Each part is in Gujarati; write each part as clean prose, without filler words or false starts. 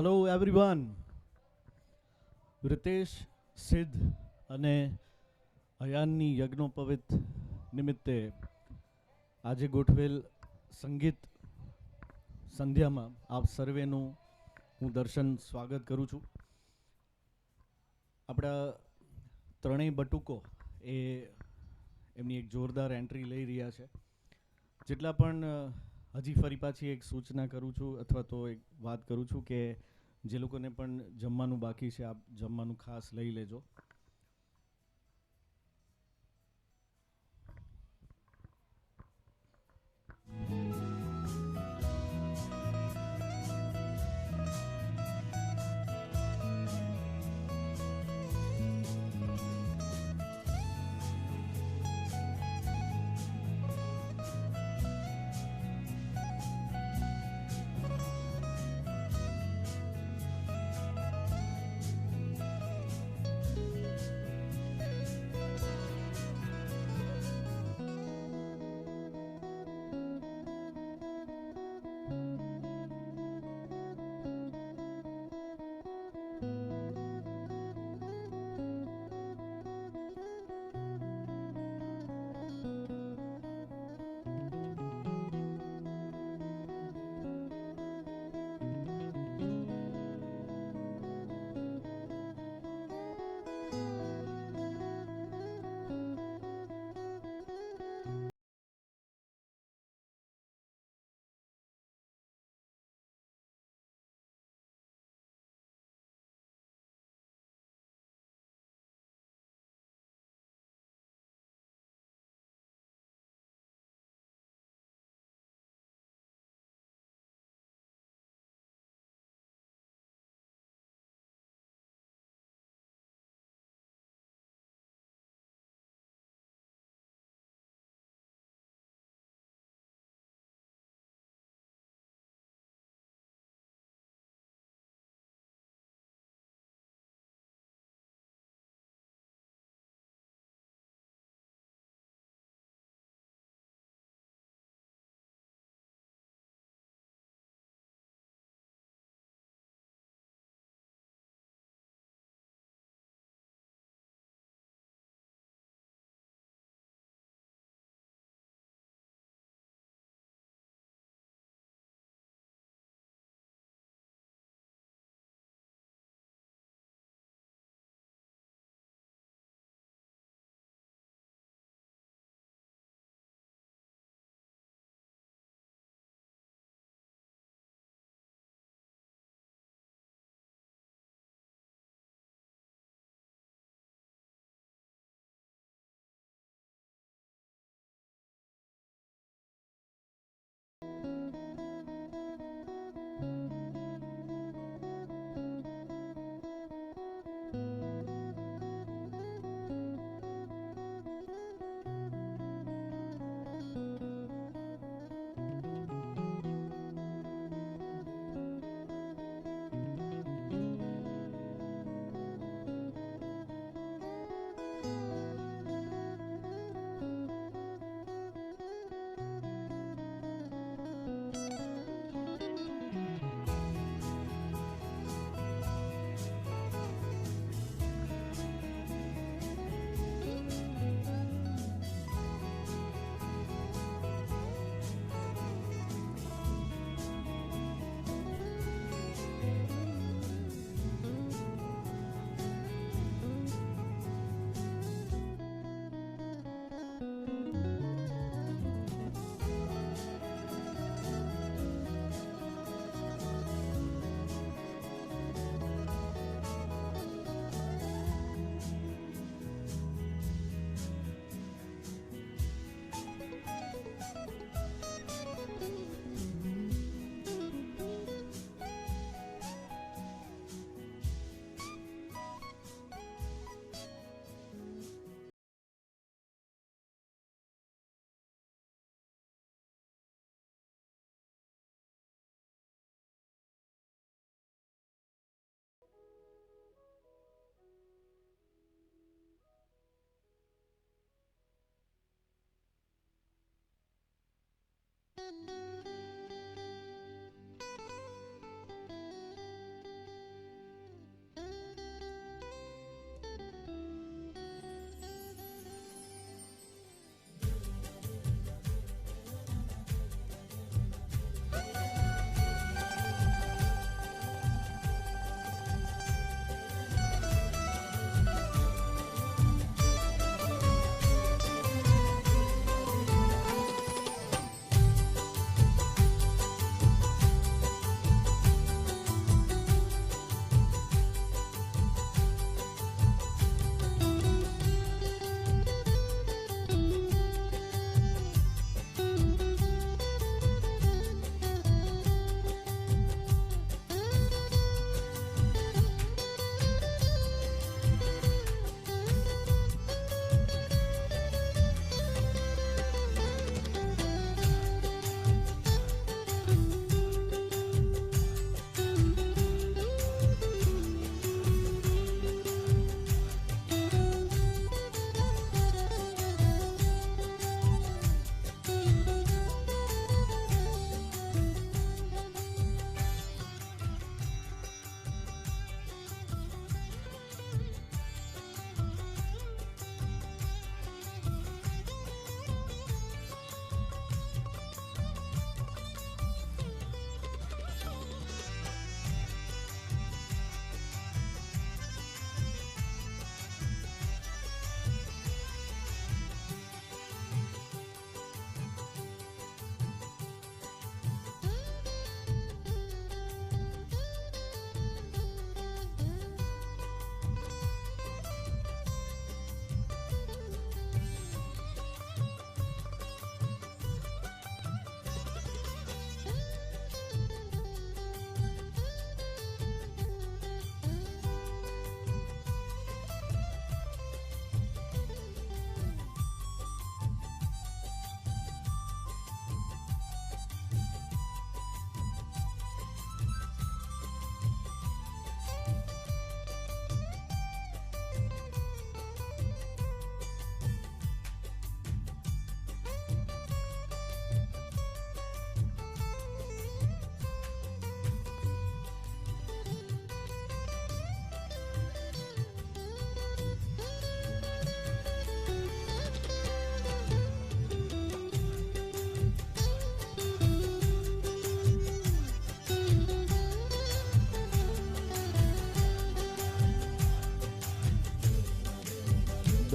Hello everyone. રિતેશ, સિદ્ધ અને અયાનની યજ્ઞોપવિત નિમિત્તે આજે ગોઠવેલ સંગીત સંધ્યામાં આપ સર્વેનું હું દર્શન સ્વાગત કરું છું. આપણા ત્રણેય બટુકો એ એમની એક જોરદાર એન્ટ્રી લઈ રહ્યા છે. જેટલા પણ હજી ફરી પાછી એક સૂચના કરું છું અથવા તો એક વાત કરું છું કે જે લોકોને પણ જમવાનું બાકી છે આપ જમવાનું ખાસ લઈ લેજો.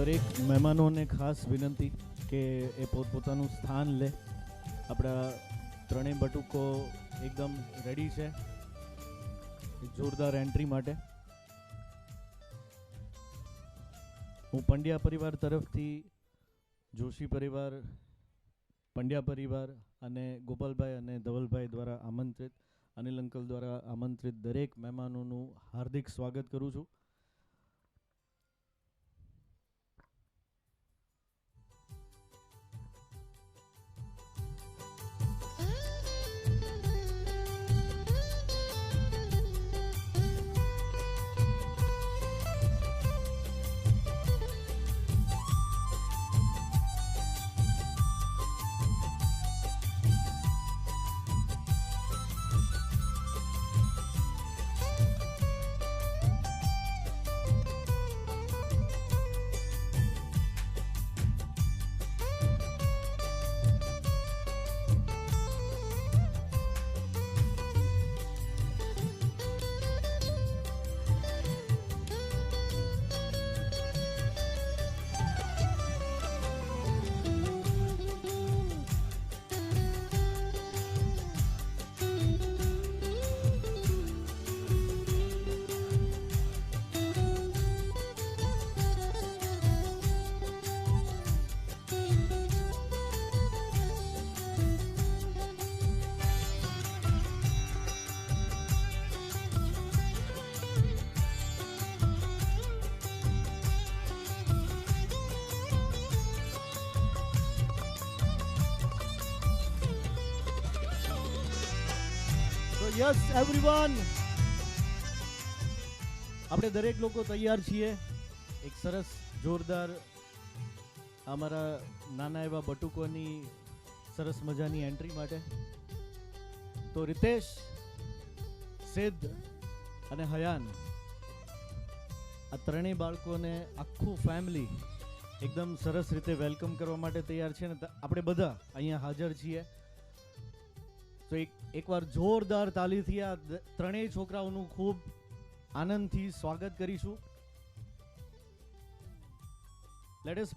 દરેક મહેમાનોને ખાસ વિનંતી કે એ પોતપોતાનું સ્થાન લે. આપણા ત્રણેય બટુકો એકદમ રેડી છે એક જોરદાર એન્ટ્રી માટે. હું પંડ્યા પરિવાર તરફથી જોશી પરિવાર, પંડ્યા પરિવાર અને ગોપાલભાઈ અને ધવલભાઈ દ્વારા આમંત્રિત, અનિલ અંકલ દ્વારા આમંત્રિત દરેક મહેમાનોનું હાર્દિક સ્વાગત કરું છું. યસ એવરીવન, આપણે દરેક લોકો તૈયાર છીએ એક સરસ જોરદાર અમારા નાના એવા બટુકોની સરસ મજાની એન્ટ્રી માટે. તો રિતેશ, સિદ્ધ અને હયાન, આ ત્રણેય બાળકોને આખું ફેમિલી એકદમ સરસ રીતે વેલકમ કરવા માટે તૈયાર છે ને આપણે બધા અહીંયા હાજર છીએ. તો એકવાર જોરદાર તાલીથી આ ત્રણેય છોકરાઓનું ખૂબ આનંદથી સ્વાગત કરીશું. Let us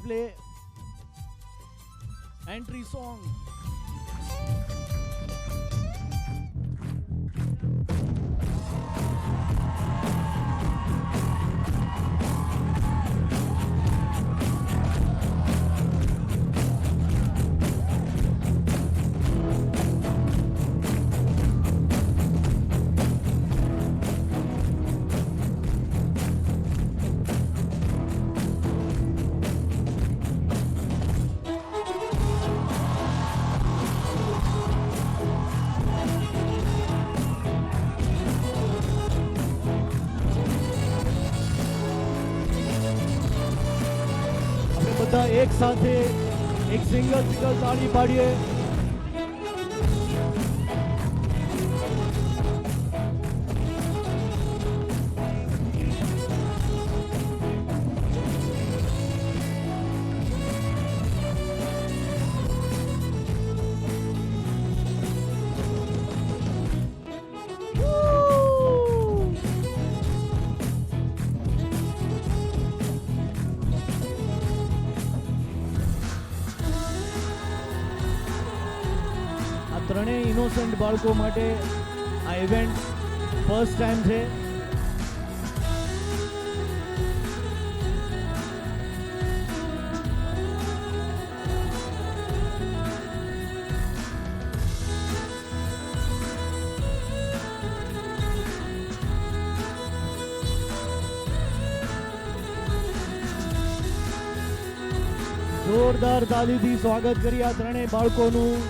play entry song. બધા એક સાથે એક સિંગલ તાળી પાડીએ. ત્રણેય ઇનોસન્ટ બાળકો માટે આ ઇવેન્ટ ફર્સ્ટ ટાઈમ છે. જોરદાર તાલીથી સ્વાગત કરી આ ત્રણેય બાળકોનું.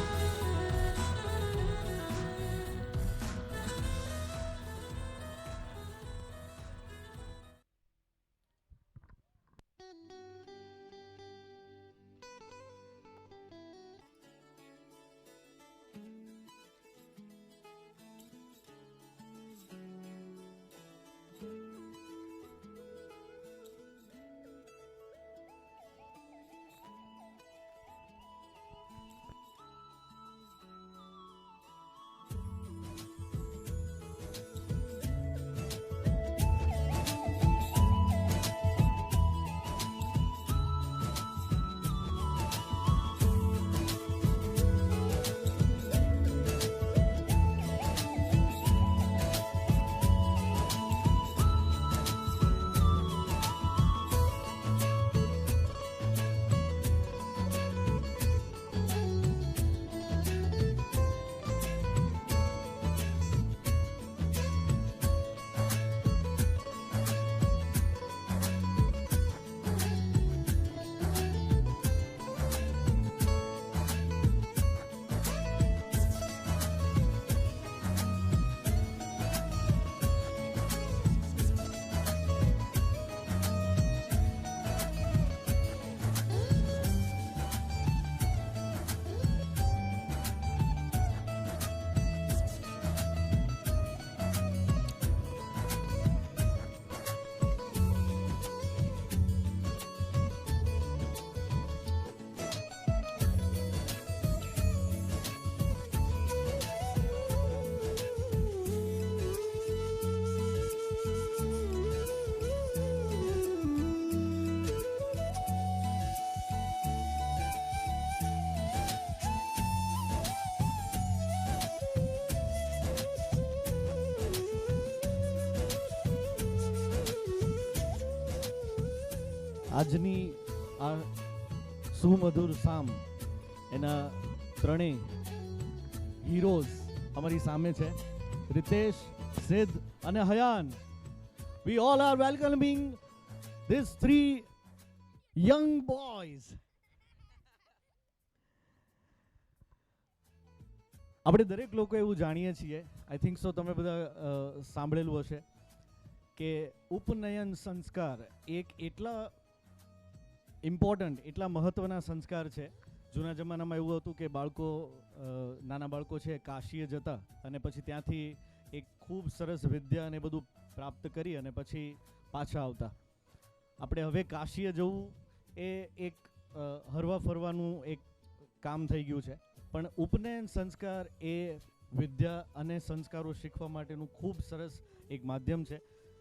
આજની આ સુમધુર સામ એના ત્રણેય હીરોઝ અમારી સામે છે, રિતેશ, સિદ્ધ અને હયાન. We all are welcoming these three young boys. આપણે દરેક લોકો એવું જાણીએ છીએ, આઈ થિંક સો તમે બધા સાંભળેલું હશે કે ઉપનયન સંસ્કાર એક એટલા ઇમ્પોર્ટન્ટ, એટલા મહત્ત્વના સંસ્કાર છે. જૂના જમાનામાં એવું હતું કે બાળકો, નાના બાળકો છે, કાશીએ જતા અને પછી ત્યાંથી એક ખૂબ સરસ વિદ્યા અને બધું પ્રાપ્ત કરી અને પછી પાછા આવતા. આપણે હવે કાશીએ જવું એ એક હરવા ફરવાનું એક કામ થઈ ગયું છે, પણ ઉપનયન સંસ્કાર એ વિદ્યા અને સંસ્કારો શીખવા માટેનું ખૂબ સરસ એક માધ્યમ છે.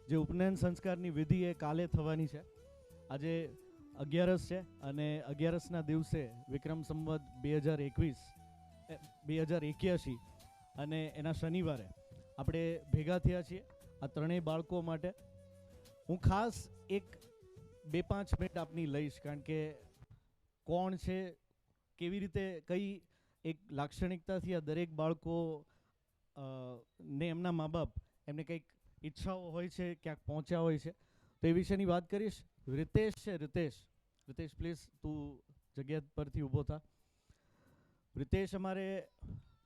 જે ઉપનયન સંસ્કારની વિધિ એ કાલે થવાની છે. આજે 11 છે અને 11ના દિવસે વિક્રમ સંવત 2081 અને એના શનિવારે આપણે ભેગા થયા છીએ આ ત્રણેય બાળકો માટે. હું ખાસ એક 2-5 મિનિટ આપની લઈશ, કારણ કે કોણ છે, કેવી રીતે, કઈ એક લાક્ષણિકતાથી આ દરેક બાળકો ને એમના મા બાપ એમને કંઈક ઈચ્છાઓ હોય છે, ક્યાંક પહોંચ્યા હોય છે, તો એ વિશેની વાત કરીશ. રિતેશ છે, રિતેશ પ્લીઝ તું જગ્યા પરથી ઊભો થા. રિતેશ અમારે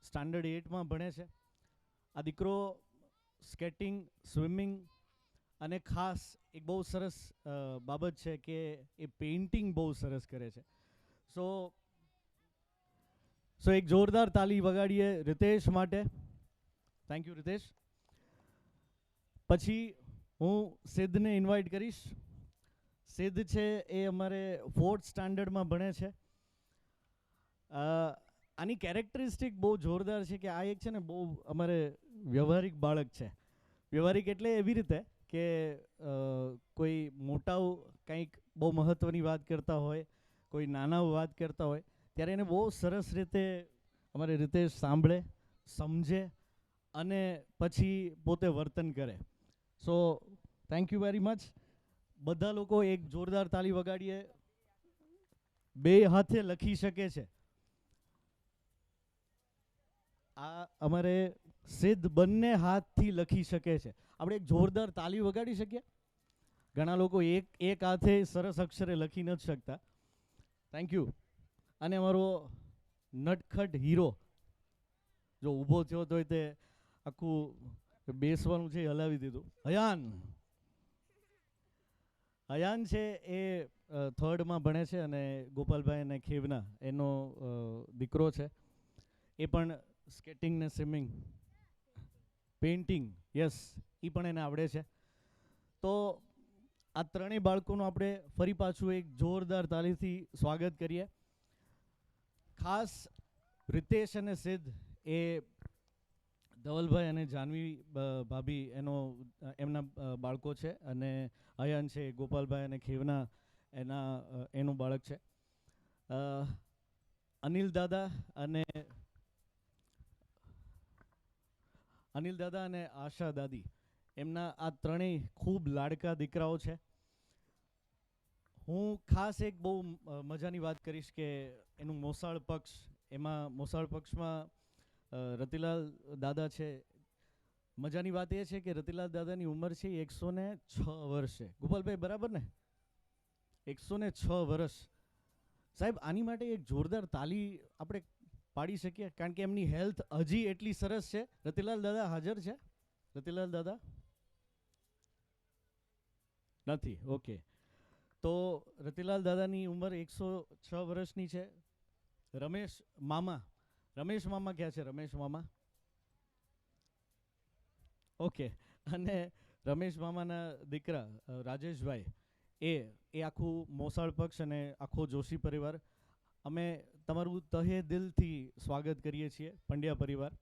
સ્ટાન્ડર્ડ 8માં ભણે છે. આ દીકરો સ્કેટિંગ, સ્વિમિંગ અને ખાસ એક બહુ સરસ બાબત છે કે એ પેઇન્ટિંગ બહુ સરસ કરે છે. સો એક જોરદાર તાલી વગાડીએ રિતેશ માટે. Thank you Ritesh. પછી હું સિદ્ધને ઇન્વાઇટ કરીશ. સિદ્ધ છે એ અમારે 4th સ્ટાન્ડર્ડમાં ભણે છે. આની કેરેક્ટરિસ્ટિક બહુ જોરદાર છે કે આ એક છે ને બહુ અમારે વ્યવહારિક બાળક છે. વ્યવહારિક એટલે એવી રીતે કે કોઈ મોટાઓ કંઈક બહુ મહત્ત્વની વાત કરતા હોય, કોઈ નાનાઓ વાત કરતા હોય, ત્યારે એને બહુ સરસ રીતે અમારે રિતેશ સાંભળે, સમજે અને પછી પોતે વર્તન કરે. So thank you very much. બધા લોકો એક જોરદાર તાલી વગાડીએ. 2 હાથે લખી શકે છે. આ અમારે સિદ્ધ બંને હાથથી લખી શકે છે. આપણે એક જોરદાર તાલી વગાડી શકીએ? ઘણા લોકો એક હાથે સરસ અક્ષરે લખી નથી શકતા. Thank you. અને અમારો નટખટ હીરો જો ઊભો થયો તો તે આખું બેસવાનું છે હલાવી દીધું. હયાન છે એ 3rd ભણે છે અને ગોપાલભાઈ અને ખેવના એનો દીકરો છે. એ પણ સ્કેટિંગ ને સ્વિમિંગ, પેઇન્ટિંગ, યસ, એ પણ એને આવડે છે. તો આ ત્રણેય બાળકોનું આપણે ફરી પાછું એક જોરદાર તાલીથી સ્વાગત કરીએ. ખાસ રિતેશ અને સિદ્ધ એ ધવલભાઈ અને જાનવી ભાભી એમના બાળકો છે અને હયાન છે ગોપાલભાઈ અને ખેવના એનું બાળક છે. અનિલ દાદા અને આશા દાદી એમના આ ત્રણેય ખૂબ લાડકા દીકરાઓ છે. હું ખાસ એક બહુ મજાની વાત કરીશ કે એનું મોસાળ પક્ષ, એમાં મોસાળ પક્ષમાં રતિલાલ દાદા છે. મજાની વાત એ છે કે રતિલાલ દાદાની ઉંમર છે 106 વર્ષ છે. ગોપાલભાઈ બરાબર ને? 106 વર્ષ. સાહેબ આની માટે એક જોરદાર તાલી આપણે પાડી શકીએ, કારણ કે એમની હેલ્થ હજી એટલી સરસ છે. રતિલાલ દાદા હાજર છે? રતિલાલ દાદા નથી. ઓકે, તો રતિલાલ દાદાની ઉંમર 106 વર્ષની છે. રમેશ મામા ક્યાં છે? રમેશ મામા, ઓકે. અને રમેશ મામાના દીકરા રાજેશભાઈ એ આખું મોસાળ પક્ષ અને આખો જોશી પરિવાર, અમે તમારું તહે દિલથી સ્વાગત કરીએ છીએ પંડ્યા પરિવાર.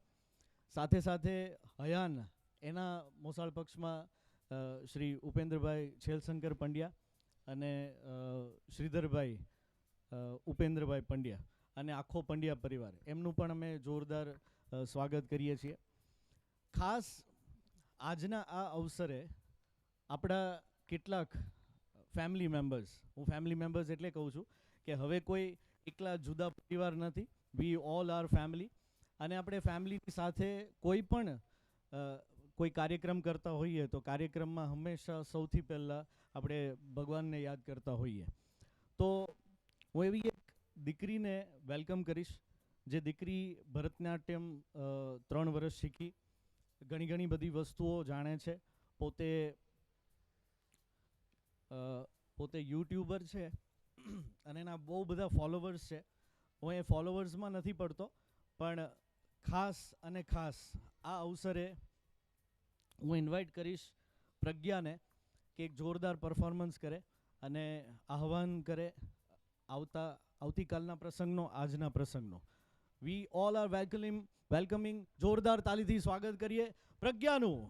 સાથે સાથે હયાન, એના મોસાળ પક્ષમાં શ્રી ઉપેન્દ્રભાઈ છેલશંકર પંડ્યા અને શ્રીધરભાઈ ઉપેન્દ્રભાઈ પંડ્યા અને આખો પંડ્યા પરિવાર, એમનું પણ અમે જોરદાર સ્વાગત કરીએ છીએ. ખાસ આજના આ અવસરે આપણા કેટલાક ફેમિલી મેમ્બર્સ. હું ફેમિલી મેમ્બર્સ એટલે કહું છું કે હવે કોઈ એકલા જુદા પરિવાર નથી. વી ઓલ આર ફેમિલી. અને આપણે ફેમિલીની સાથે કોઈ કાર્યક્રમ કરતા હોઈએ તો કાર્યક્રમમાં હંમેશા સૌથી પહેલાં આપણે ભગવાનને યાદ કરતા હોઈએ. તો હું એવી એક દીકરીને વેલકમ કરીશ, જે દીકરી ભરતનાટ્યમ 3 વર્ષ શીખી, ઘણી બધી વસ્તુઓ જાણે છે, પોતે યુટ્યુબર છે અને એના બહુ બધા ફોલોવર્સ છે. હું એ ફોલોવર્સમાં નથી પડતો, પણ ખાસ આ અવસરે હું ઇન્વાઇટ કરીશ પ્રજ્ઞાને કે એક જોરદાર પરફોર્મન્સ કરે અને આહ્વાન કરે આવતીકાલના પ્રસંગનો, આજના પ્રસંગનો. We all are welcoming. જોરદાર તાલીથી સ્વાગત કરીએ પ્રજ્ઞાનું.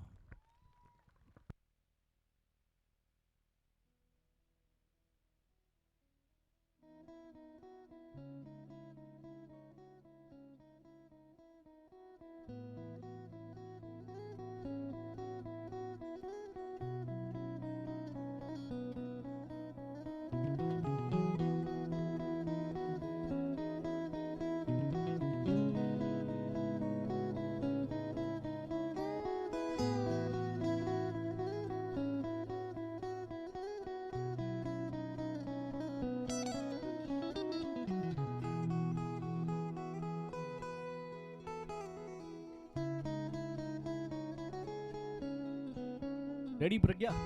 Ready Pragya?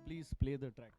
Please play the track.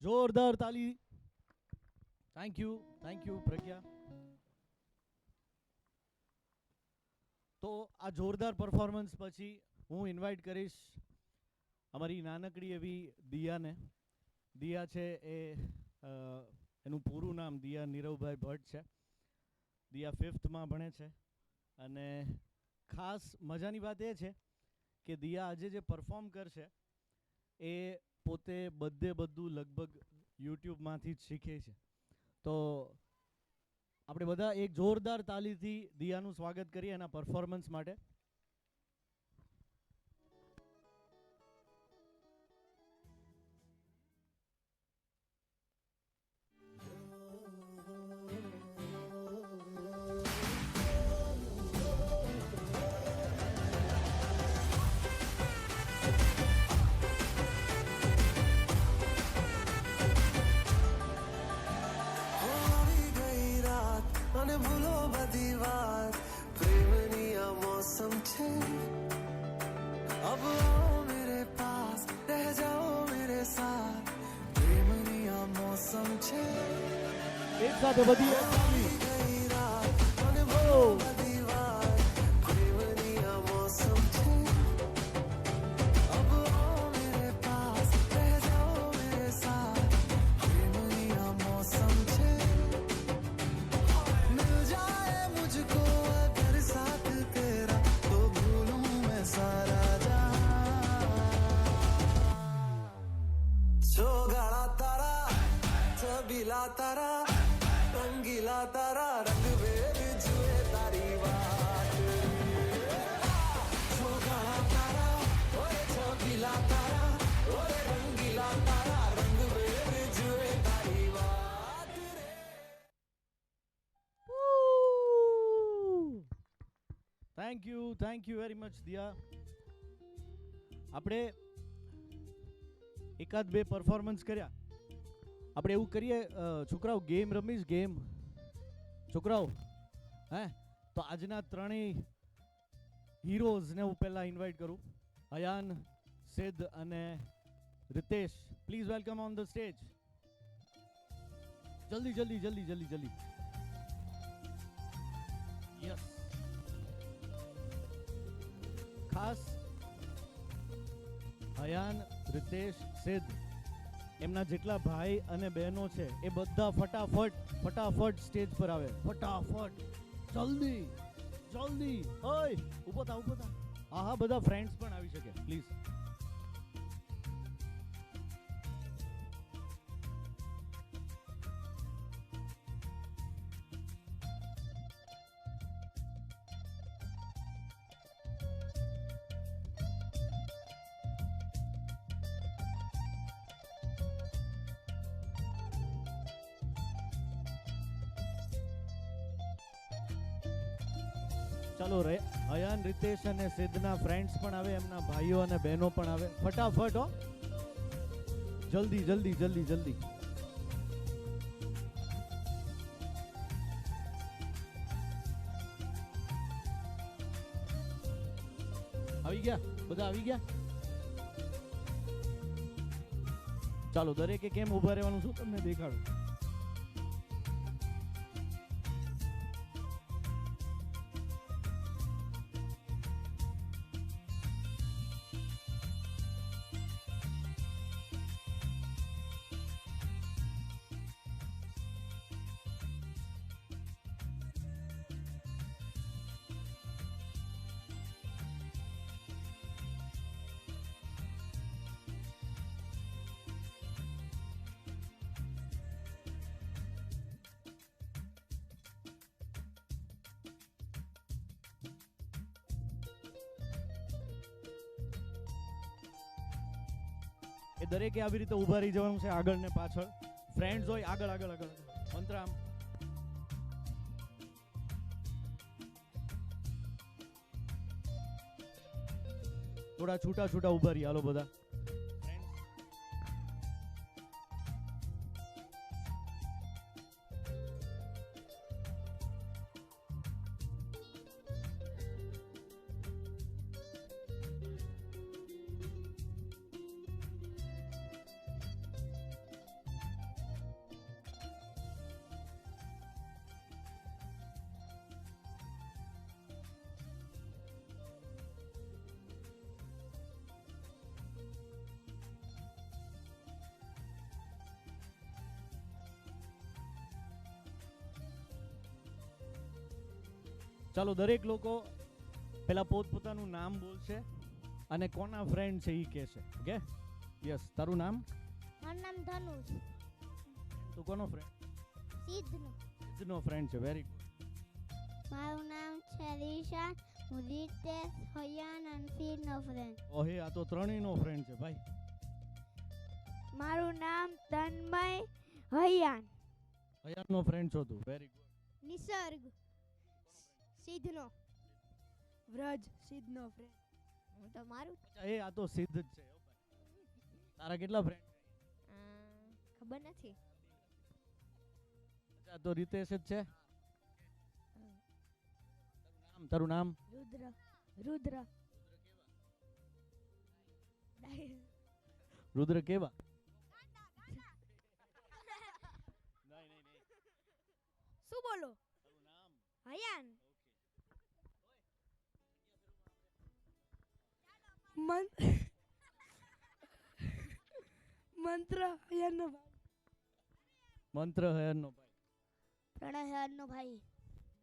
જોરદાર તાલી. Thank you Pragya. તો આ જોરદાર પરફોર્મન્સ પછી હું ઇન્વાઇટ કરીશ અમારી નાનકડી એવી દિયાને. દિયા છે એ એનું પૂરું નામ દિયા નીરવભાઈ ભટ્ટ છે. દિયા 5th ભણે છે અને ખાસ મજાની વાત એ છે કે દિયા આજે જે પરફોર્મ કરશે એ પોતે બધું લગભગ યુટ્યુબમાંથી જ શીખે છે. તો આપણે બધા એક જોરદાર તાલીથી દિયાનું સ્વાગત કરીએ એના પરફોર્મન્સ માટે. એક સાથે બધી થેન્ક યુ વેરી મચ દિયા. આપણે એકાદ બે પરફોર્મન્સ કર્યા. આપણે એવું કરીએ છોકરાઓ, ગેમ રમીશ ગેમ છોકરાઓ. હે તો આજના ત્રણેય હીરોઝને હું પહેલા ઇન્વાઇટ કરું. અયાન, સિદ્ધ અને Ritesh. Please welcome on the stage. જલ્દી. યસ. ખાસ અયાન, રિતેશ, સિદ્ધ એમના જેટલા ભાઈ અને બહેનો છે એ બધા ફટાફટ સ્ટેજ પર આવે. ફટાફટ, જલ્દી. ઓય ઊભો થા. હા બધા ફ્રેન્ડ્સ પણ આવી શકે પ્લીઝ. ચાલો અયાન, રિતેશ અને સિદ્ધના ફ્રેન્ડ્સ પણ આવે, એમના ભાઈઓ અને બહેનો પણ આવે. ફટાફટ હો, જલ્દી. બધા આવી ગયા. ચાલો દરેકે કેમ ઉભા રહેવાનું છું તમને દેખાડું. એ દરેકે આવી રીતે ઊભા રહી જવાનું છે, આગળ ને પાછળ. ફ્રેન્ડ્સ હોય આગળ. મંત્રામ. થોડા છૂટા ઊભા રહી. હાલો બધા. ચાલો દરેક લોકો પેલા પોતપોતાનું નામ બોલશે અને કોના ફ્રેન્ડ છે એ કહેશે. Okay, yes. તારું નામ? મારું નામ ધનુષ. તું કોનો ફ્રેન્ડ? સિદ્ધનો. સિદ્ધનો ફ્રેન્ડ છે. Very good. મારું નામ છે રીશા. હું રીતેશ, હયાન અને સિદ્ધનો ફ્રેન્ડ. ઓહે, આ તો ત્રણેયનો ફ્રેન્ડ છે ભાઈ. મારું નામ તન્મય, હયાન. હયાનનો ફ્રેન્ડ છો તું. Very good. નિસર્ગ, સિદ્ધનો. વ્રજ, સિદ્ધનો ફ્રેન્ડ. હું તો મારું એ આ તો સિદ્ધ જ છે. હો ભાઈ. તારા કેટલા ફ્રેન્ડ? ખબર નથી. અચ્છા, તો રીતેશ જ છે. તારું નામ? રુદ્ર. રુદ્ર. રુદ્ર કેવા? શું બોલો? તારું નામ? હયાન. મંત્ર હયાનનો ભાઈ. મંત્ર હયાનનો ભાઈ. પ્રણય હયાનનો ભાઈ.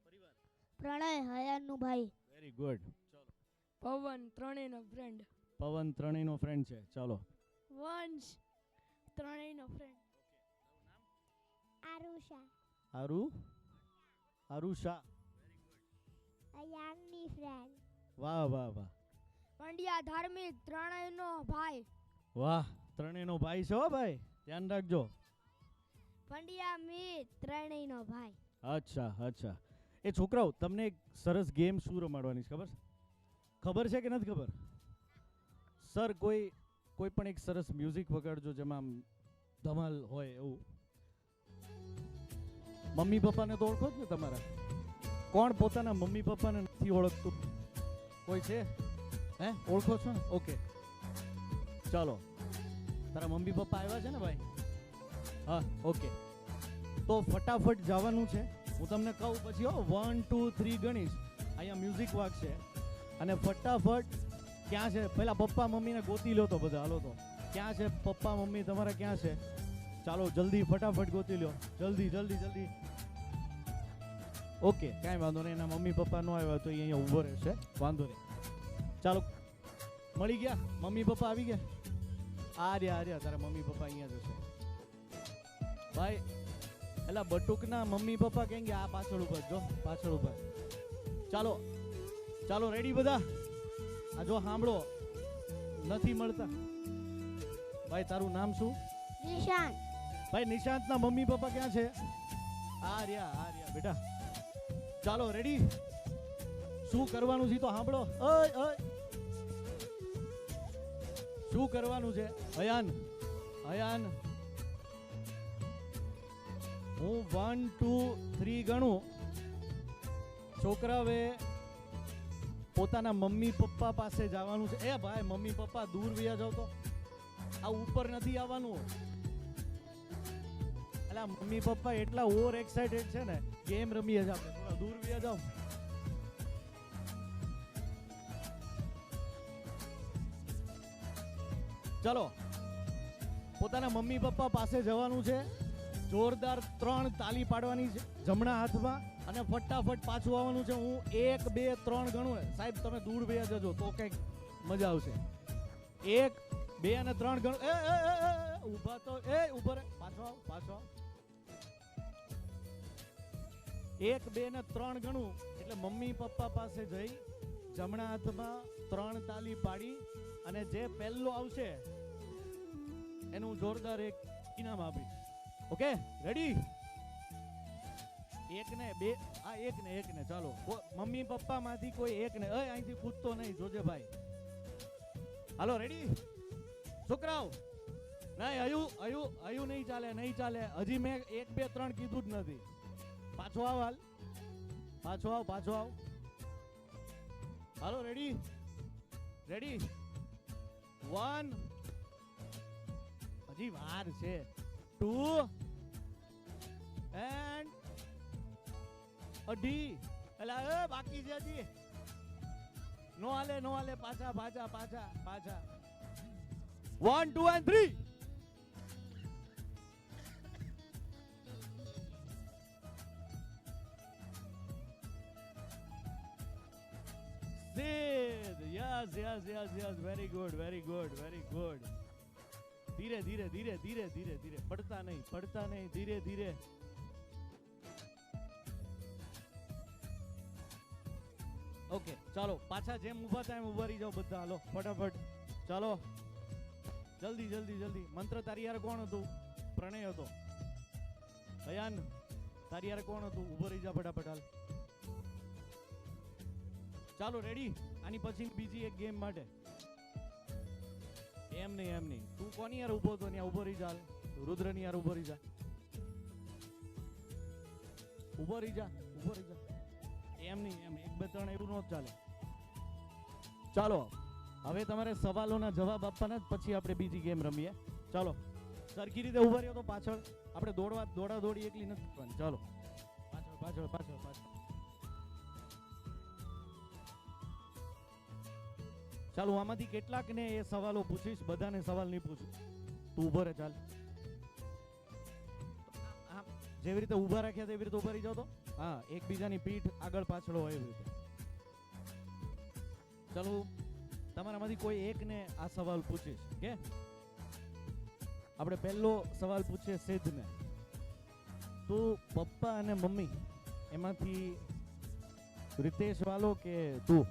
પરિવાર. પ્રણય હયાનનો ભાઈ. Very good. ચલો. પવન ત્રણેયનો ફ્રેન્ડ. પવન ત્રણેયનો ફ્રેન્ડ છે. ચાલો. વંશ ત્રણેયનો ફ્રેન્ડ. આરુષા. આરુષા. હયાનની ફ્રેન્ડ. વાહ વાહ વાહ. પંડ્યા ધાર્મિક ત્રણેયનો ભાઈ. વાહ, ત્રણેયનો ભાઈ છે. હો ભાઈ, ધ્યાન રાખજો. પંડ્યા મિત ત્રણેયનો ભાઈ. અચ્છા અચ્છા. એ છોકરાઓ, તમને એક સરસ ગેમ શું રમાડવાની છે ખબર છે? ખબર છે કે નથી ખબર? સર, કોઈ પણ એક સરસ મ્યુઝિક વગાડજો જેમાં આમ ધમાલ હોય એવું. મમ્મી પપ્પાને તો ઓળખો જ ને તમારા? કોણ પોતાના મમ્મી પપ્પાને નથી ઓળખતું? કોઈ છે? હે, ઓળખો છો ને? ઓકે, ચાલો. તારા મમ્મી પપ્પા આવ્યા છે ને ભાઈ? હા, ઓકે. તો ફટાફટ જવાનું છે. હું તમને કહું પછી 1 2 3 ગણીશ. અહીંયા મ્યુઝિક વાગશે અને ફટાફટ ક્યાં છે પેલા પપ્પા મમ્મીને ગોતી લો તો બધા. હાલો તો ક્યાં છે પપ્પા મમ્મી તમારા? ક્યાં છે? ચાલો જલ્દી ફટાફટ ગોતી લો. જલ્દી જલ્દી જલ્દી. ઓકે, કાંઈ વાંધો નહીં. એના મમ્મી પપ્પા ન આવ્યા તો એ અહીંયા ઊભો રહેશે. વાંધો નહીં. ચાલો, મળી ગયા? મમ્મી પપ્પા આવી ગયા? આ રહ્યા તારા મમ્મી પપ્પા અહીંયા જશે ભાઈ. એલા બટુકના મમ્મી પપ્પા કેમ ગયા? આ પાછળ ઉપર જો, પાછળ ઉપર. ચાલો ચાલો, રેડી બધા? આ જો સાંભળો, નથી મળતા. ભાઈ તારું નામ શું? નિશાંત. ભાઈ નિશાંતના મમ્મી પપ્પા ક્યાં છે? આ રહ્યા બેટા. ચાલો રેડી? શું કરવાનું છે તો સાંભળો. ઓય શું કરવાનું છે? હયાન હું 1 2 3 ગણું. છોકરાવે પોતાના મમ્મી પપ્પા પાસે જવાનું છે. એ ભાઈ, મમ્મી પપ્પા દૂર વ્યા જાવ તો. આ ઉપર નથી આવવાનું. એટલે મમ્મી પપ્પા એટલા ઓવર એક્સાઇટેડ છે ને, ગેમ રમીએ જ આપણે. થોડા દૂર વ્યા જાવ. ચલો, પોતાના મમ્મી પપ્પા પાસે જવાનું છે. જોરદાર 3 તાલી પાડવાની છે જમણા હાથમાં અને ફટાફટ પાછું આવવાનું છે. હું 1 2 3 ગણું. સાહેબ તમે દૂર વ્યા જજો તો કંઈક મજા આવશે. 1 2 અને 3 ગણું. ઊભા તો ઊભો રહે. પાછો આવ. 1 2 ને 3 ગણું એટલે મમ્મી પપ્પા પાસે જઈ જમણા હાથમાં 3 તાલી પાડી અને જે પહેલો આવશે એનું જોરદાર એક ઇનામ આપીશ. Okay, ready? 1 ને 2. આ 1 ને ચાલો. મમ્મી પપ્પા માંથી કોઈ 1 ને. અહીંથી કૂદતો નહીં, જોજે ભાઈ. હાલો, રેડી છોકરાઓ? નહીં, હયું નહીં ચાલે. હજી મેં 1 2 3 કીધું જ નથી. પાછો આવ. પાછો આવ. હાલો, રેડી? 1. હજી વાર છે. 2 and અઢી. એટલે બાકી છે હજી. નો હાલે. પાછા. 1 2 and 3. સિદ્ધ. Yes yes yes yes, very good very good very good. ધીરે ધીરે ધીરે ધીરે ધીરે ધીરે, પડતા નહીં, ધીરે ધીરે. ઓકે ચાલો, પાછા જેમ ઊભા હતા એમ ઊભા રહી જાઓ બધા. હાલો ફટાફટ, ચાલો જલ્દી જલ્દી જલ્દી. મંત્ર તારી યાર કોણ હતું? પ્રણય હતો. અયાન તારી યાર કોણ હતું? ઊભો રહી જા ફટાફટ. હાલ ચાલો રેડી. આની પછી બીજી એક ગેમ માટે. એમ નહીં, તું કોની યાર ઊભો હતો? ત્યાં ઊભો રહી જા. રુદ્રની યાર ઊભો રહી જા. ઊભો રહી જા. એમ નહીં, એમ 1 2 3 એવું ન ચાલે. ચાલો હવે તમારે સવાલોના જવાબ આપવાના, પછી આપણે બીજી ગેમ રમીએ. ચાલો સરખી રીતે ઊભા રહ્યો તો પાછળ. આપણે દોડા દોડી એકલી નથી કરવાની. ચાલો પાછળ. ચાલો આમાંથી કેટલાક ને એ સવાલો પૂછીશ, બધાને સવાલ નહીં પૂછું. તું ઊભો રહે. ચાલ જેવી રીતે ઊભા રાખ્યા તેવી રીતે ઊભા રહી જાવ તો. હા, એકબીજાની પીઠ આગળ પાછળ હોય એવી રીતે. ચાલો તમારામાંથી કોઈ એકને આ સવાલ પૂછીશ. કે આપણે પહેલો સવાલ પૂછીએ સિદ્ધને. તું પપ્પા અને મમ્મી એમાંથી રિતેશ વાલો કે તું?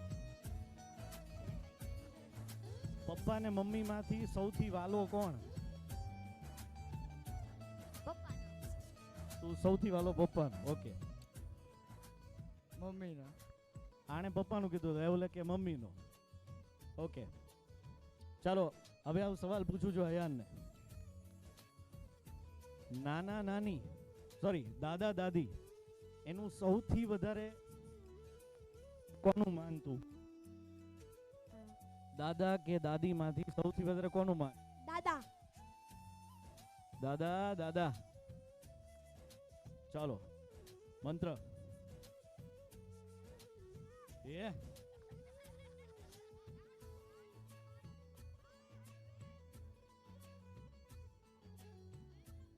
પપ્પા અને મમ્મી માંથી સૌથી વાલો કોણ? તું સૌથી વાલો પપ્પાનો. ઓકે, મમ્મીના. આણે પપ્પાનું કીધું, એવું કે મમ્મીનો. ઓકે ચાલો હવે આ સવાલ પૂછું છું અયાનને. નાના નાની દાદા દાદી એનું સૌથી વધારે કોનું માનતું? દાદા કે દાદી માંથી સૌથી વધારે કોનું માન? દાદા. ચાલો મંત્ર.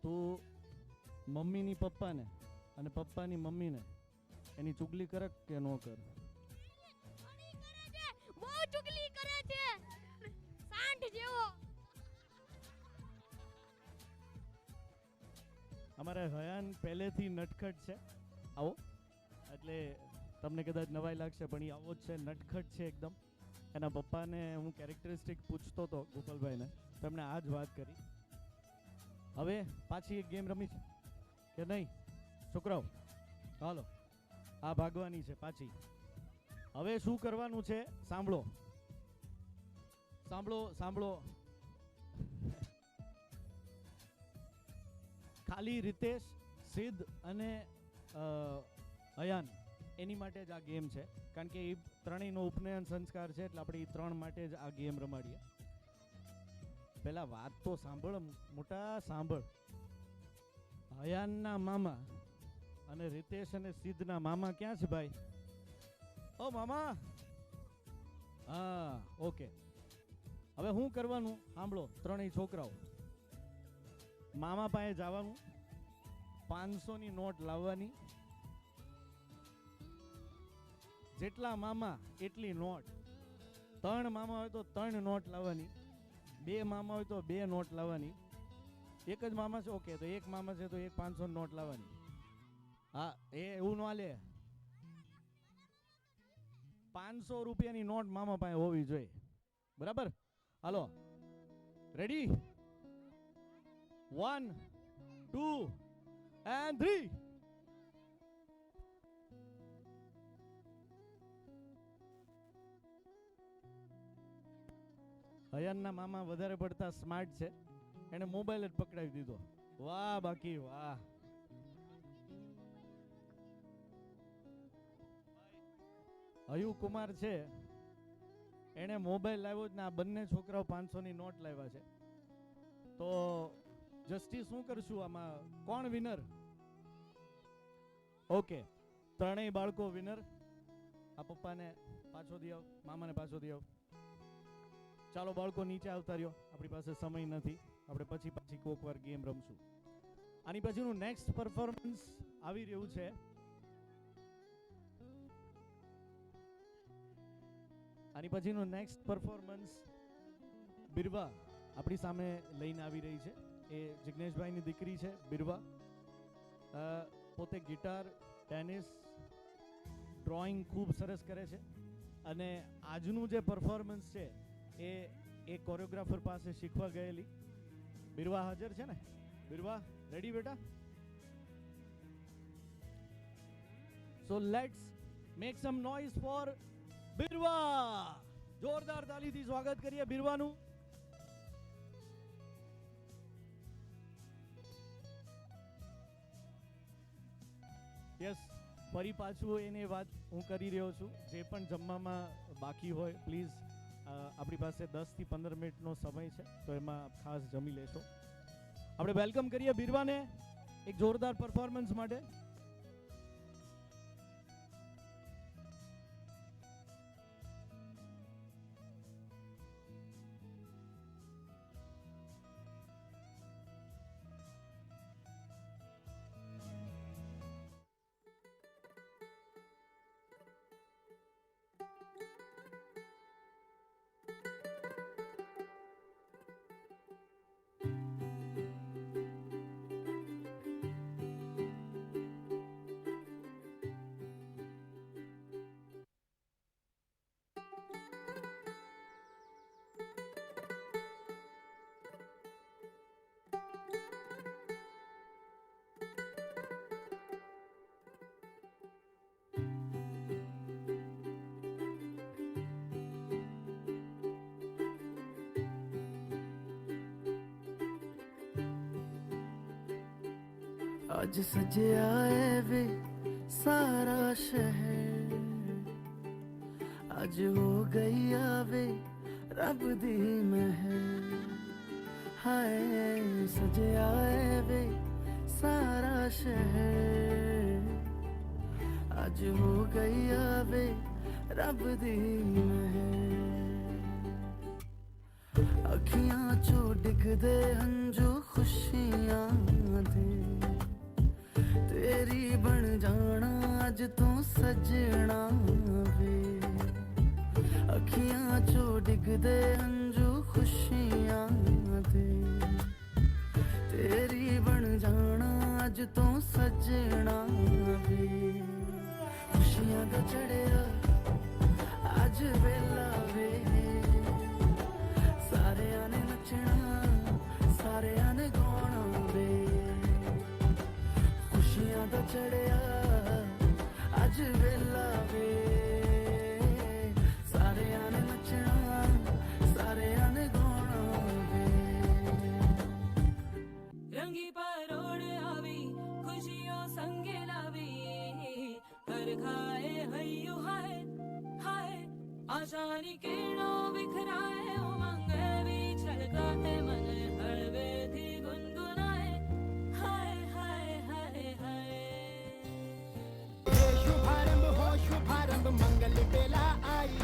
તું મમ્મીની પપ્પાને અને પપ્પાની મમ્મીને એની ચુગલી કરે કે નો કરે? બહુ ચુગલી કરે છે, સાંઢ જેવો. અમારે હયાન પહેલેથી નટખટ છે. આવો એટલે તમને કદાચ નવાઈ લાગશે, પણ એ આવો જ છે, નટખટ છે એકદમ. એના પપ્પાને હું કેરેક્ટરિસ્ટિક પૂછતો હતો ગોપાલભાઈને, તમને આ જ વાત કરી. હવે પાછી એક ગેમ રમી છે કે નહીં છોકરાઓ? હાલો, આ ભાગવાની છે પાછી. હવે શું કરવાનું છે સાંભળો. ખાલી રિતેશ, સિદ્ધ અને અયાન એની માટે જ આ ગેમ છે, કારણ કે એ ત્રણેયનો ઉપનયન સંસ્કાર છે, એટલે આપણે એ 3 માટે જ આ ગેમ રમાડીએ. પેલા વાત તો સાંભળ, મોટા સાંભળ. અયાનના મામા અને રિતેશ અને સિદ્ધના મામા ક્યાં છે ભાઈ? ઓ મામા. હા ઓકે. હવે શું કરવાનું સાંભળો. ત્રણેય છોકરાઓ મામા પાસે જવાનું, 500ની નોટ લાવવાની. જેટલા મામા એટલી નોટ. 3 મામા હોય તો 3 નોટ લાવવાની. 2 મામા હોય તો 2 નોટ લાવવાની. એક જ મામા છે ઓકે, તો 1 મામા છે તો 500 નોટ લાવવાની. હા, એવું ન હાલે. 500 રૂપિયાની નોટ મામા પાસે હોવી જોઈએ, બરાબર? હાલો રેડી? 1 2 and 3. અયાનના મામા વધારે પડતા સ્માર્ટ છે, એને મોબાઈલ જ પકડાવી દીધો. વાહ બાકી વાહ. અયુ કુમાર છે, એને મોબાઈલ લાવ્યો જ ને. આ બંને છોકરાઓ 500ની નોટ લાવ્યા છે. તો જસ્ટિસ શું કરશું આમાં? કોણ વિનર? ઓકે, ત્રણેય બાળકો વિનર. આ પપ્પાને પાછો દી આવ, મામાને પાછો દી આવ. ચાલો બાળકો નીચે આવતા રહ્યો, આપણી પાસે સમય નથી, આપણે પાછી કોક વાર ગેમ રમશું. આની પછીનું નેક્સ્ટ પરફોર્મન્સ આવી રહ્યું છે. આની પછીનું નેક્સ્ટ પરફોર્મન્સ બિરવા આપણી સામે લઈને આવી રહી છે. એ જિગ્નેશભાઈની દીકરી છે બિરવા. પોતે ગિટાર, ટેનિસ, ડ્રોઈંગ ખૂબ સરસ કરે છે અને આજનું જે પરફોર્મન્સ છે એ કોરિયોગ્રાફર પાસે શીખવા ગયેલી. બિરવા હાજર છે ને? બિરવા રેડી બેટા? So let's make some noise for Birva. જોરદાર તાલીથી સ્વાગત કરીએ બિરવાનું. યસ, ફરી પાછું એને વાત હું કરી રહ્યો છું, જે પણ જમવામાં બાકી હોય પ્લીઝ, આપણી પાસે 10 થી 15 મિનિટનો સમય છે તો એમાં ખાસ જમી લેશો. આપણે વેલકમ કરીએ બિરવાને એક જોરદાર પરફોર્મન્સ માટે. आज सजया है वे सारा शहर, आज हो गई आवे रब दी महर. हाय सजया है वे सारा शहर, आज हो गई आवे रब दी महर. अखियां चो डिगदे हंजू खुशियां दे, तेरी बन जाना अज तू सजना वे. अखियां चो डिगदे हंजू खुशियां दे, तेरी बन जाना अज तू सजना वे. खुशियां दा चढ़िया अज वेला वे, सारेयां ने नचना सारेयां ने गाना वे. खुशियां दा चढ़िया अज वेला वे, सारेयां ने नचना सारेयां ने गाना वे. रंगी परोड़ आवी खुशियों संगे लावी, हर खाए हय्यू हाय हाय. आशानी किरणों बिखराए उमंग भी छलकाते मन हळवे थी गुनगुनाए. हाय हाय हाय हाय. शुभारंभ हो शुभारंभ मंगल बेला आई,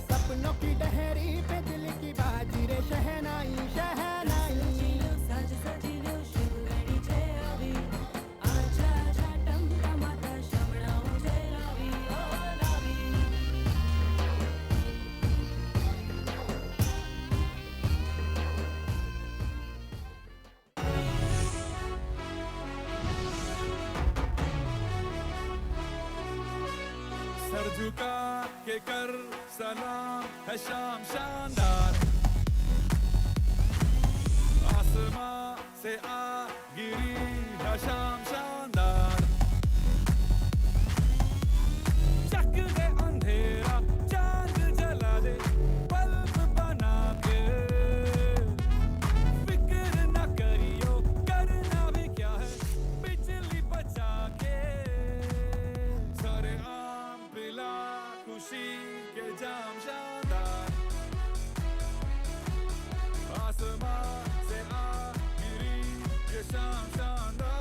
सपनों की डहरी पे दिल की बाजी रे शहनाई शहनाई. सजीलो साज सजीलो शिव गणी छे आवी, आजा आजा टमटमाता शमणाओ छे लावी ओ लावी. सर झुका के कर सलाम है शाम शानदार, आसमां से आ गिरी है शाम शानदार. चक दे अंधेरा चांद जला दे बल्ब बना के, फिक्र न करियो करना भी क्या है बिजली बचा के. सारे आम पिला खुशी के जाम शानदार, आसमां से आ गिरी ये शाम शानदार.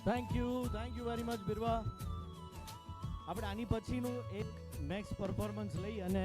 Thank you very much Birva. આપણે આની પછીનું એક નેક્સ્ટ પરફોર્મન્સ લઈ અને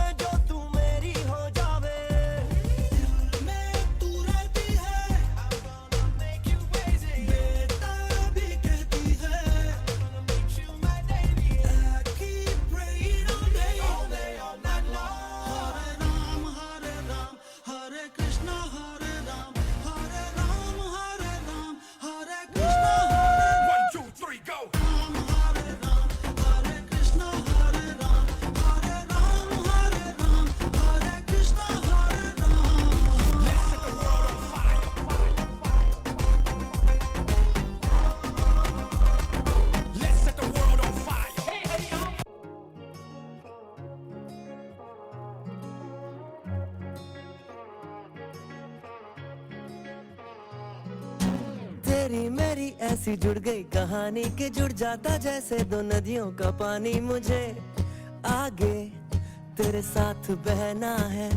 तेरी मेरी ऐसी जुड़ गई कहानी कि जुड़ जाता जैसे दो नदियों का पानी मुझे आगे तेरे साथ बहना है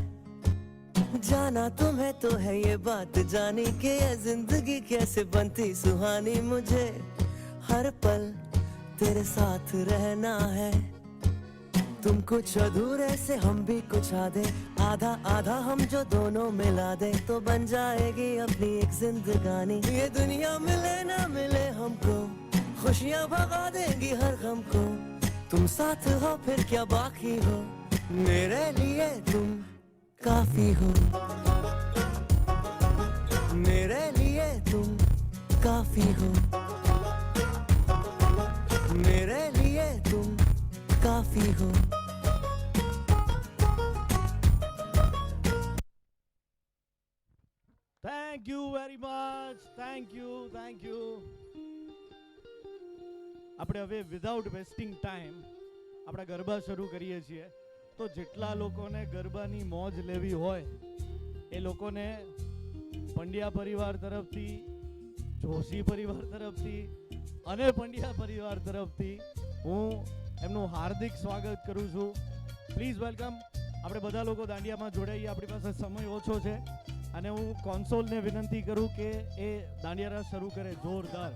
जाना तुम्हें तो है ये बात जानी कि ये जिंदगी कैसे बनती सुहानी मुझे हर पल तेरे साथ रहना है तुम कुछ अधूरे से हम भी कुछ आधे आधा आधा हम जो दोनों मिला दे तो बन जाएगी अपनी एक जिंदगानी ये दुनिया मिले ना मिले हमको खुशियाँ भगा देंगी हर गम को तुम साथ हो फिर क्या बाकी हो मेरे लिए तुम काफी हो मेरे लिए तुम काफी हो मेरे लिए तुम काफी हो thank you very much, thank you. આપણે હવે વિધાઉટ વેસ્ટિંગ ટાઈમ આપણા ગરબા શરૂ કરીએ છીએ. તો જેટલા લોકોને ગરબાની મોજ લેવી હોય એ લોકોને પંડ્યા પરિવાર તરફથી, જોશી પરિવાર તરફથી અને પંડ્યા પરિવાર તરફથી હું એમનું હાર્દિક સ્વાગત કરું છું. Please welcome. આપણે બધા લોકો દાંડિયામાં જોડાઈએ, આપણી પાસે સમય ઓછો છે અને હું કોન્સોલને વિનંતી કરું કે એ દાંડિયા રાસ શરૂ કરે જોરદાર.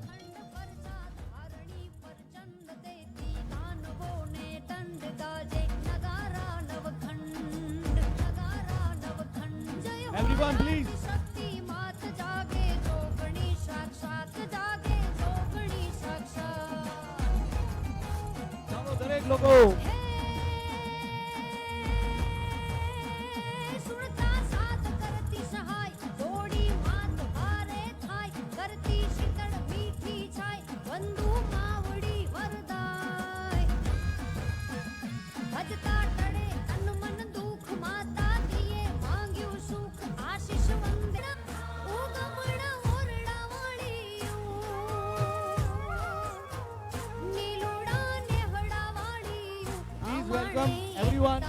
Everyone, please. ચાલો દરેક લોકો. Welcome everyone.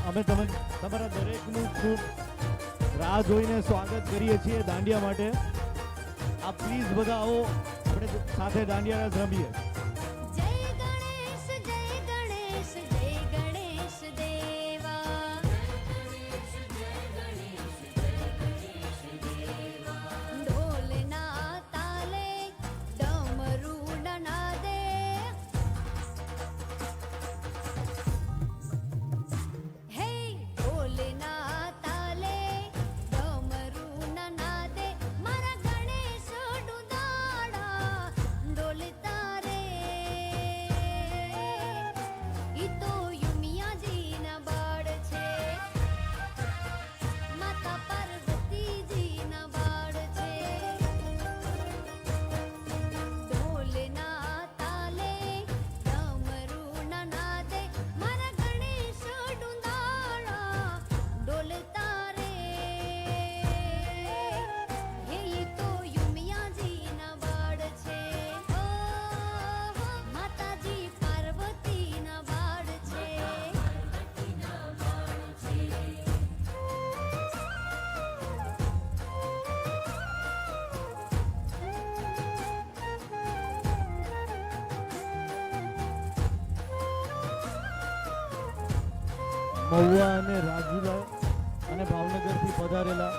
અમે તમારા દરેકનું ખૂબ રાહ જોઈને સ્વાગત કરીએ છીએ દાંડિયા માટે. આપ પ્લીઝ બધા આવો, આપણે સાથે દાંડિયા રાસ રમીએ. મહુવા અને રાજુલા અને ભાવનગરથી પધારેલા,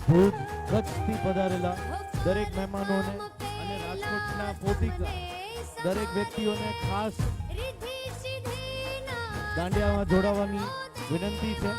ભુજ કચ્છથી પધારેલા દરેક મહેમાનોને અને રાજકોટના પોતિકા દરેક વ્યક્તિઓને ખાસ દાંડિયામાં જોડાવાની વિનંતી છે.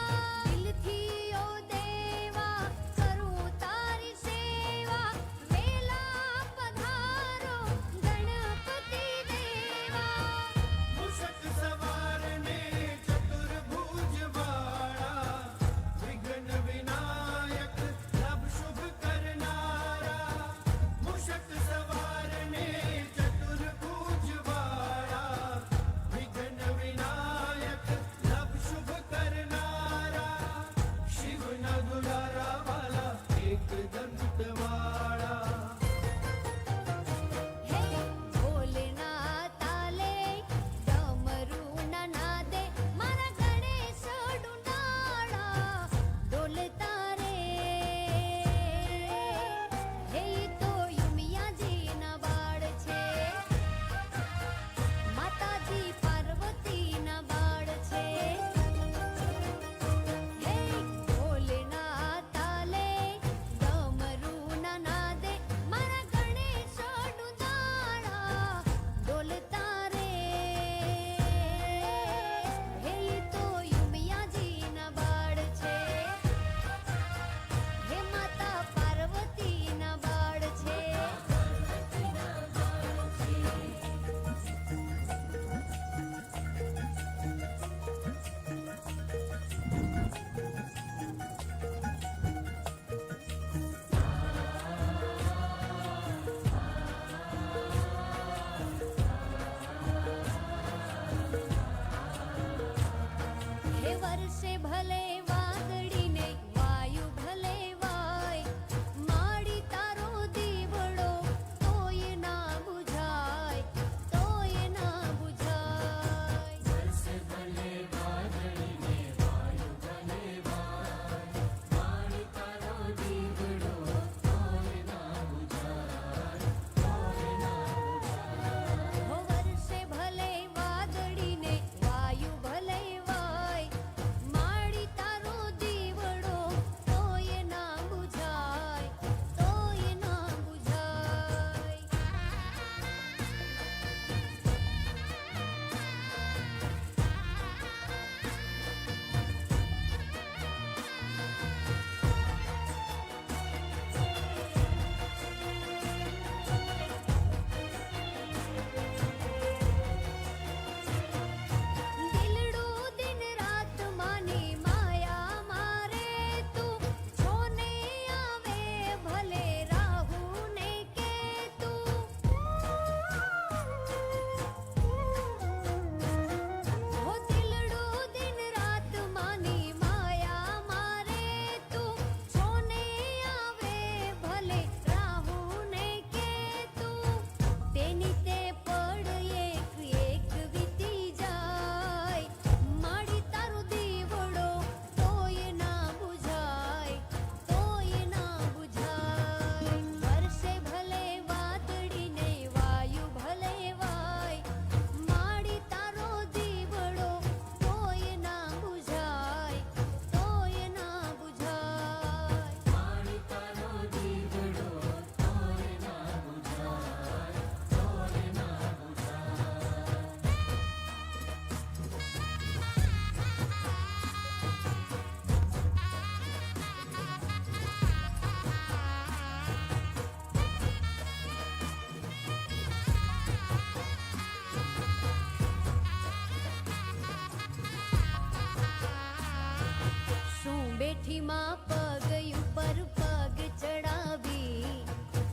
બેઠીમાં પગ ઉપર પગ ચડાવી,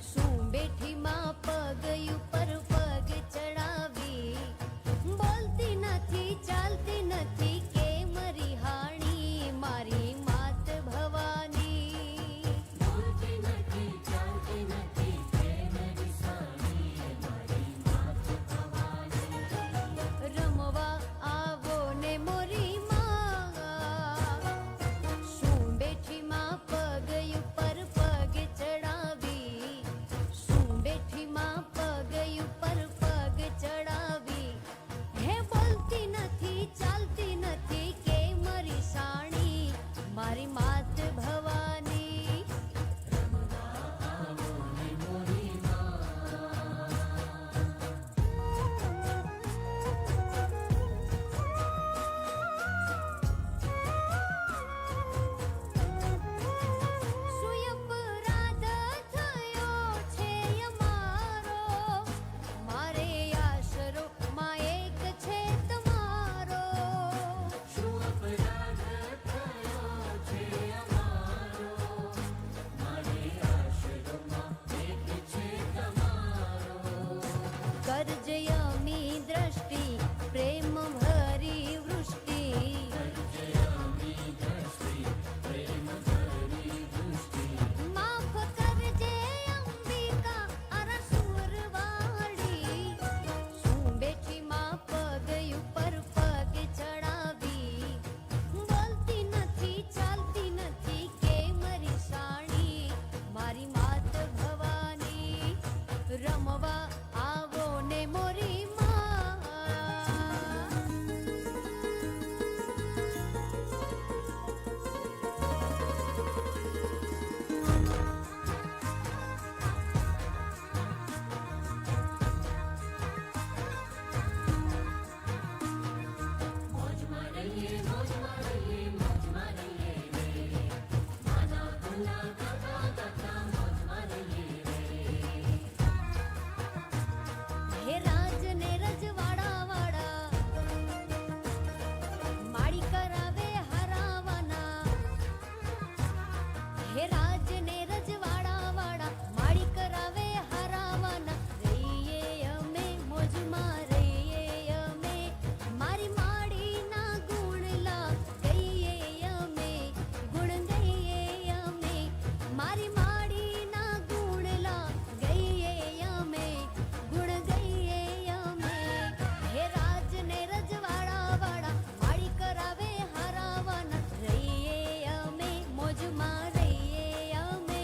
શું બેઠીમાં પગ ઉપર પગ ચડાવી, બોલતી નથી ચાલતી નથી કેમ રિહાણી મારી માત ભવાની, બોલતી નથી ચાલતી નથી કેમ રિહાણી મારી માત ભવાની, રમવા આવો ને મોરી માં, શું બેઠીમાં હે રાજ ને રજવાડા વાળા માળી કરાવે હરાવાના હે રાજ ને રજવાડા વાળા માળી કરાવે હરાવાના રહીએ અમે મોજમાં રહીએ અમે મારી માળીના ગુણલા ગઈએ અમે ગુણ ગઈએ અમે મારી માળીના ગુણલા ગઈએ અમે ગુણ ગઈએ અમે હે રાજ ને રજવાડા વાળા માળી કરાવે હરાવાના રહીએ અમે મોજમાં રહીએ અમે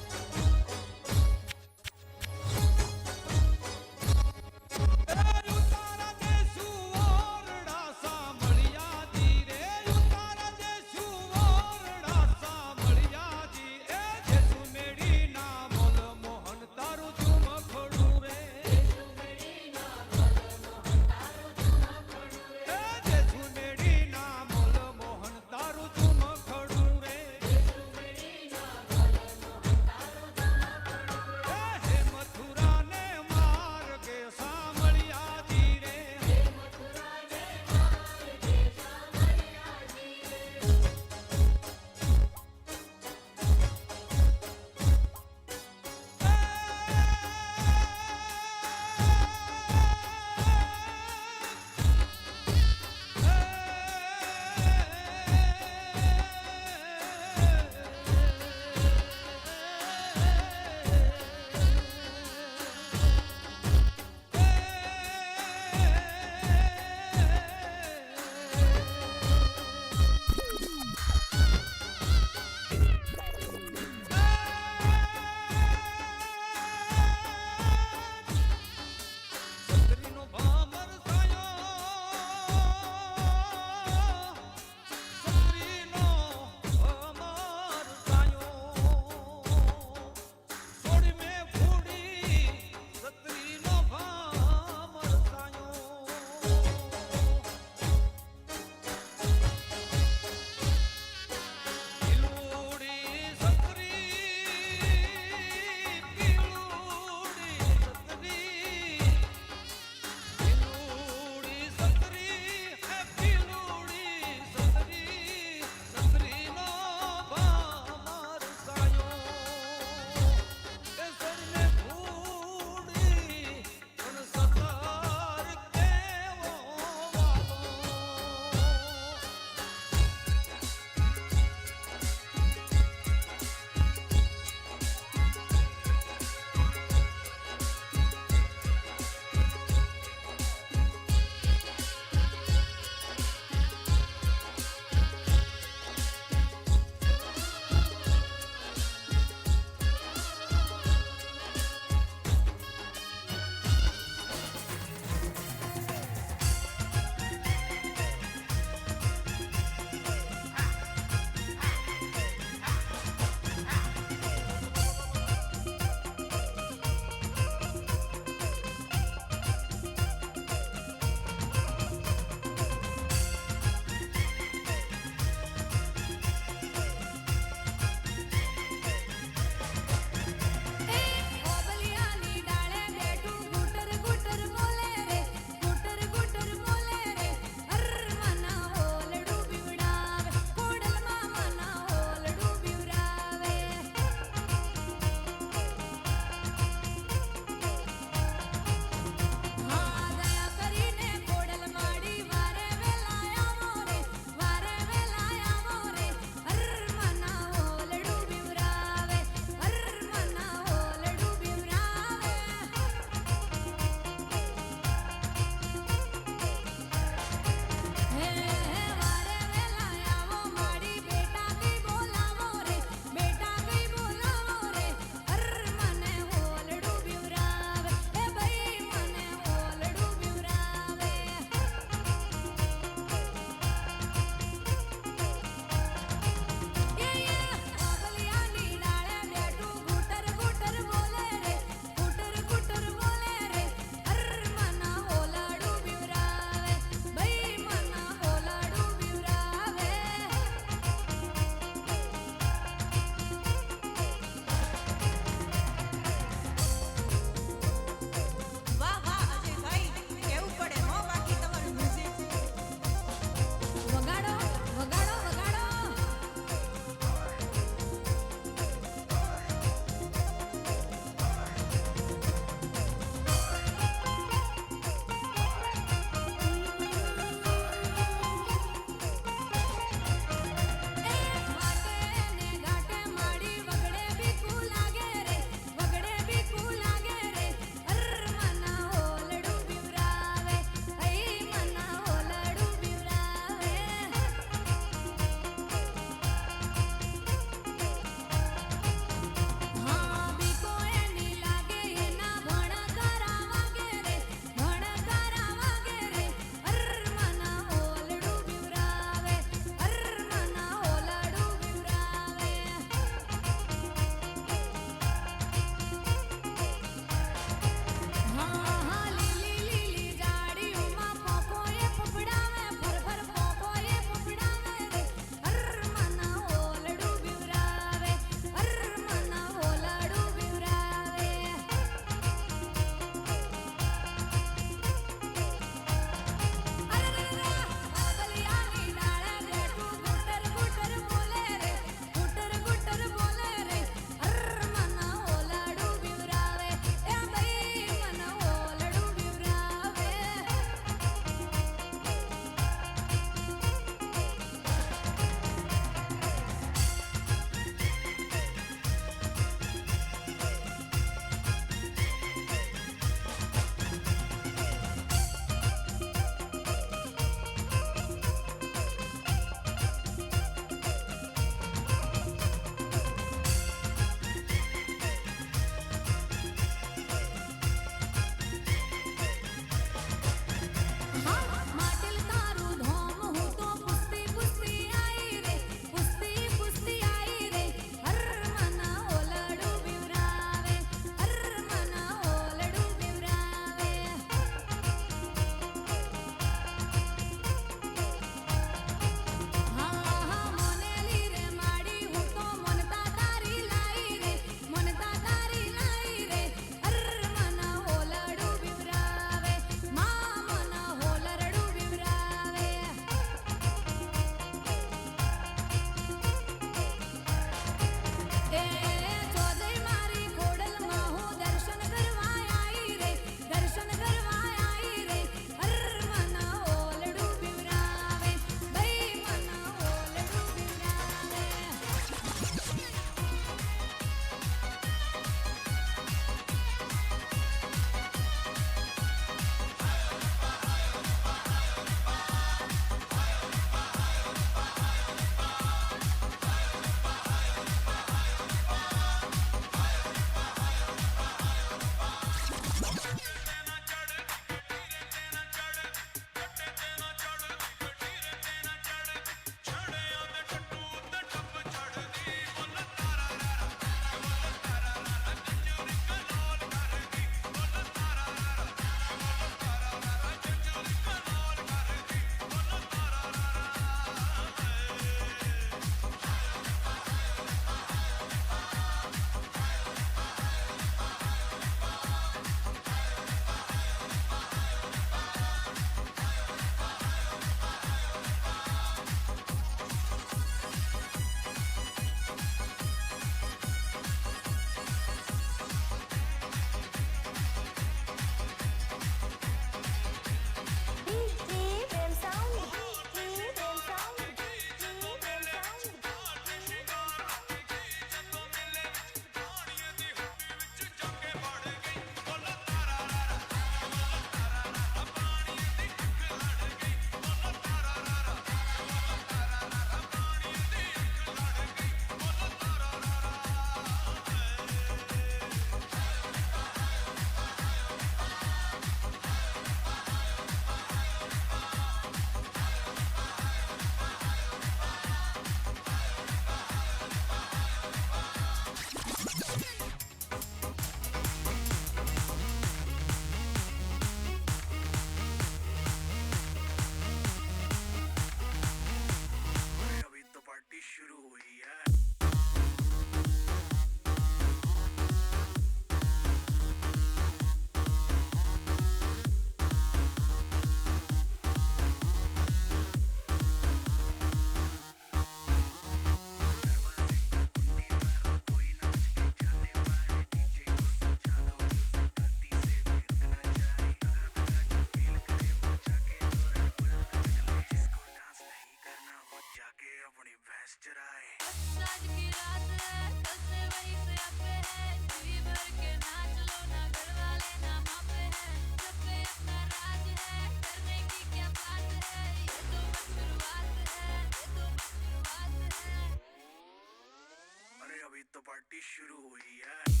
तो पार्टी शुरू हुई है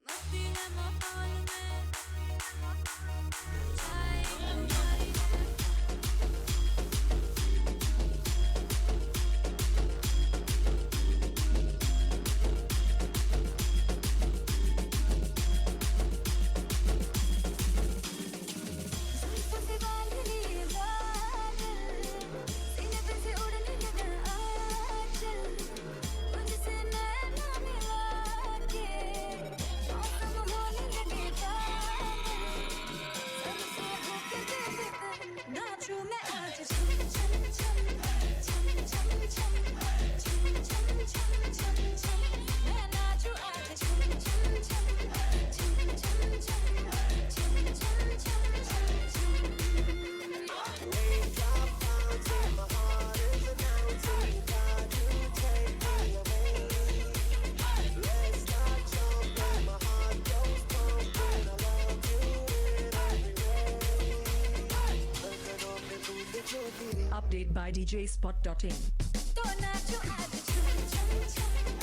मस्ती है माहौल में चाय हमारी जुल्फों से बांध लिए बादल सीने पे से उड़ने लगा आंचल मुझसे नैना मिला के मौसम होने लगे पागल सबसे होके बेफिक्र नाचूं मैं आज छम छम छम छम छम छम छम छम छम छम छम मैं नाचूं आज छम छम छम छम छम छम छम छम छम Update by DJ Spot.in. तो नाचो आज छम छम छम